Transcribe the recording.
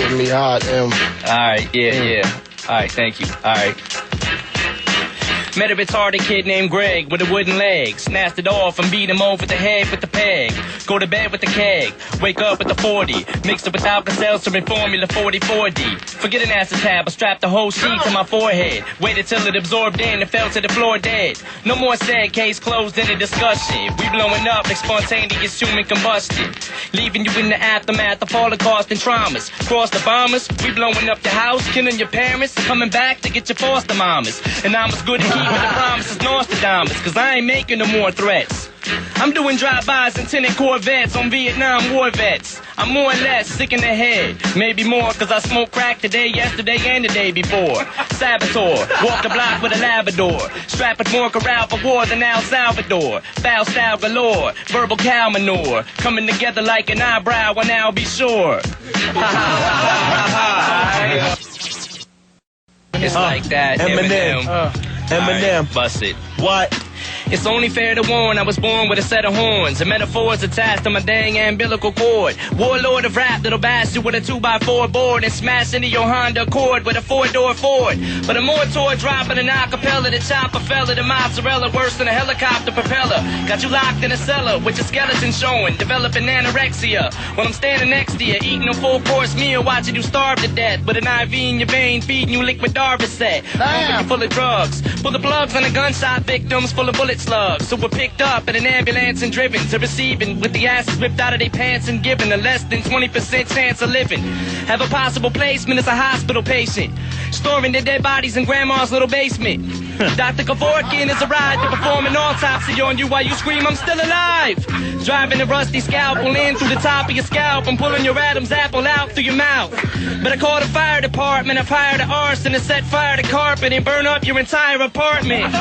Getting me hot, All right, yeah. All right, thank you. All right. Met a retarded kid named Greg with a wooden leg. Snatched it off and beat him over the head with the peg. Go to bed with the keg. Wake up with the 40. Mixed it with Alka-Seltzer and Formula 44D. Forget an acetab, I strapped the whole sheet to my forehead. Waited till it absorbed in and fell to the floor dead. No more said, case closed in a discussion. We blowing up like spontaneous human combustion. Leaving you in the aftermath of Holocaust and traumas. Cross the bombers, we blowing up your house, killing your parents, coming back to get your foster mamas. And I'm as good at keeping the promises Nostradamus, cause I ain't making no more threats. I'm doing drive-bys and tinted Corvettes on Vietnam war vets. I'm more or less sick in the head, maybe more cause I smoked crack today, yesterday, and the day before. Saboteur, walk the block with a Labrador. Strapping more corral for war than El Salvador. Foul style galore, verbal cow manure. Coming together like an eyebrow, and I'll be sure. It's like that, Eminem. Right, bust it. What? It's only fair to warn, I was born with a set of horns and metaphors attached to my dang umbilical cord. Warlord of rap that'll bash you with a 2x4 board and smash into your Honda Accord with a 4-door Ford. But a mortar dropping an acapella, the chopper fella, the mozzarella worse than a helicopter propeller. Got you locked in a cellar with your skeleton showing, developing anorexia. While I'm standing next to you, eating a full-course meal, watching you starve to death with an IV in your vein, feeding you liquid Darvocet. Pumping you full of drugs. Pull the plugs on the gunshot victims full of bullet slugs. So we're picked up in an ambulance and driven to receiving with the asses ripped out of their pants and given a less than 20% chance of living. Have a possible placement as a hospital patient, storing their dead bodies in grandma's little basement. Dr. Kevorkian is a ride to perform an autopsy on you while you scream, I'm still alive. Driving a rusty scalpel in through the top of your scalp and pulling your Adam's apple out through your mouth. But I call the fire department, I've hired an arson to set fire to carpet and burn up your entire apartment.